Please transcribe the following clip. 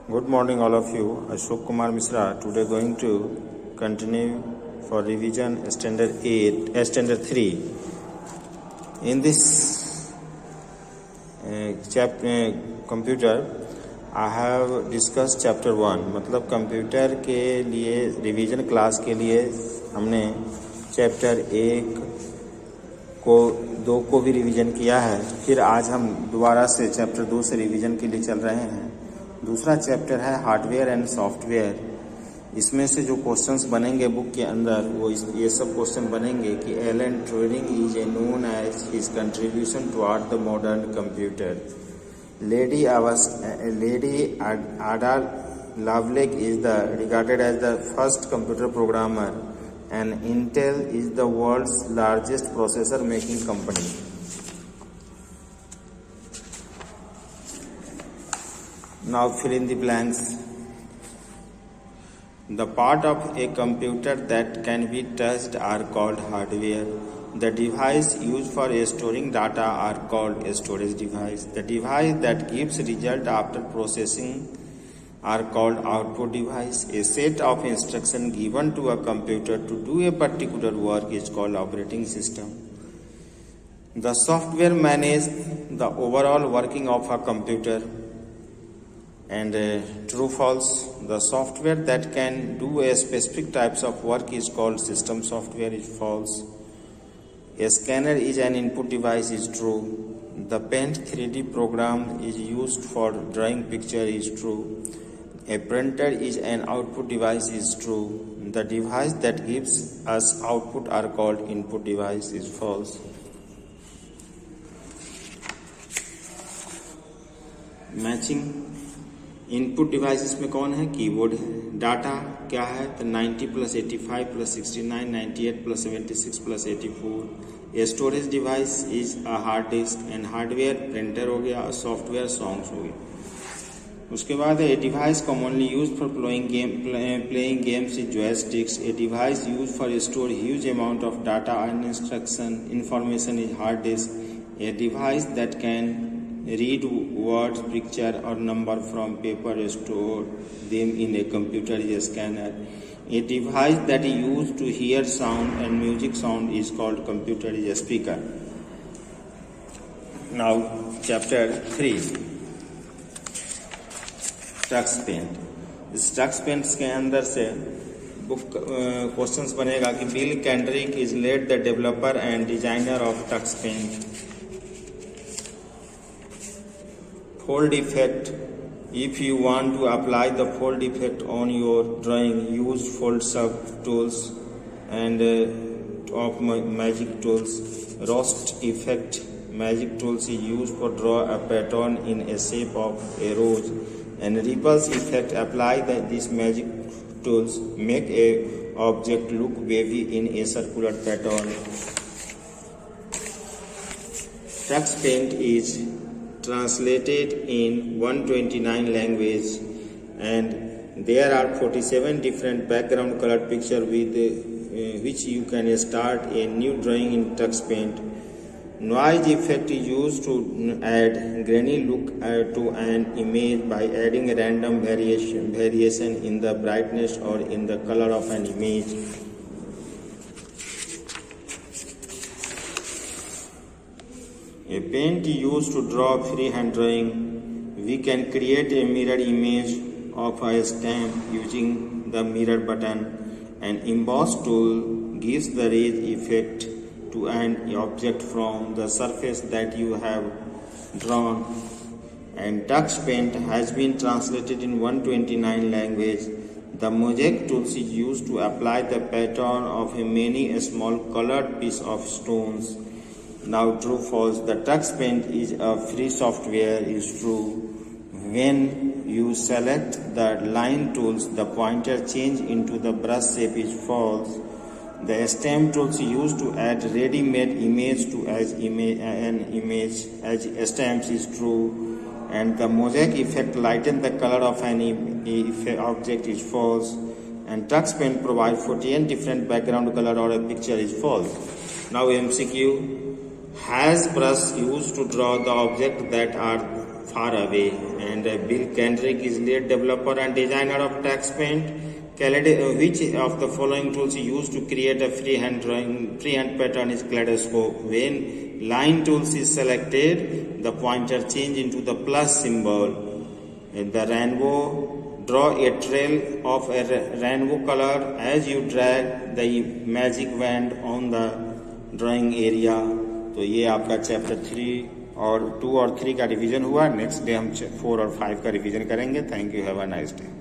Good morning, all of you. Ashok Kumar Misra. Today, going to continue for revision standard 8, standard 3. In this computer, I have discussed chapter 1. मतलब computer के लिए revision class के लिए हमने chapter 1 को 2 को भी रिवीजन किया है. फिर आज हम दोबारा से चैप्टर 2 से रिवीजन के लिए चल रहे हैं. दूसरा चैप्टर है हार्डवेयर एंड सॉफ्टवेयर. इसमें से जो क्वेश्चंस बनेंगे बुक के अंदर वो ये सब क्वेश्चन बनेंगे कि Alan Turing is known as his contribution toward the modern computer. Lady Ada Lovelace is the regarded as the first computer programmer and Intel is the world's largest processor making company. Now fill in the blanks. The part of a computer that can be touched are called hardware. The device used for storing data are called a storage device. The device that gives result after processing are called output device. A set of instructions given to a computer to do a particular work is called operating system. The software manages the overall working of a computer. And true false, the software that can do a specific types of work is called system software is false. A scanner is an input device is true. The Paint 3D program is used for drawing picture is true. A printer is an output device is true. The device that gives us output are called input device is false. Matching input devices में कौन है? Keyboard है. Data क्या है? तो 90 + 85 + 69 98 + 76 + 84. A storage device is a hard disk and hardware printer हो गया और सॉफ्टवेयर सॉन्ग्स हो गया. उसके बाद a device commonly use for playing games is joysticks. A device use for store huge amount of data and information is hard disk. A device that can read words, picture or number from paper, store them in a computer is a scanner. A device that is used to hear sound and music sound is called computer is a speaker. Now chapter 3, Tux Paint. इस Tux Paint के अंदर से book questions बनेगा कि Bill Kendrick is lead the developer and designer of Tux Paint. Fold effect. If you want to apply the fold effect on your drawing, use fold sub tools and of magic tools. Roast effect. Magic tools is used for draw a pattern in a shape of a rose. And repulse effect. Apply these magic tools. Make a object look wavy in a circular pattern. Tux paint is translated in 129 language and there are 47 different background colored picture with which you can start a new drawing in Tux Paint. Noise effect is used to add grainy look to an image by adding random variation in the brightness or in the color of an image. A paint used to draw freehand drawing. We can create a mirror image of a stamp using the mirror button. An emboss tool gives the raise effect to an object from the surface that you have drawn. And Tux Paint has been translated in 129 language. The mosaic tool is used to apply the pattern of many small colored piece of stones. Now true false, the Tux Paint is a free software is true. When you select the line tools, the pointer change into the brush shape is false. The stamp tools used to add ready-made image to an image as stamps is true. And the mosaic effect lighten the color of an object is false. And Tux Paint provide 48 different background color or a picture is false. Now MCQ. Has brush used to draw the object that are far away. And Bill Kendrick is lead developer and designer of TextPaint. Which of the following tools is used to create a freehand pattern is Kaleidoscope. When line tools is selected, the pointer change into the plus symbol. In the rainbow, draw a trail of a rainbow color as you drag the magic wand on the drawing area. तो ये आपका chapter 3 और 2 और 3 का revision हुआ. Next day हम 4 और 5 का रिवीजन करेंगे. Thank you. Have a nice day.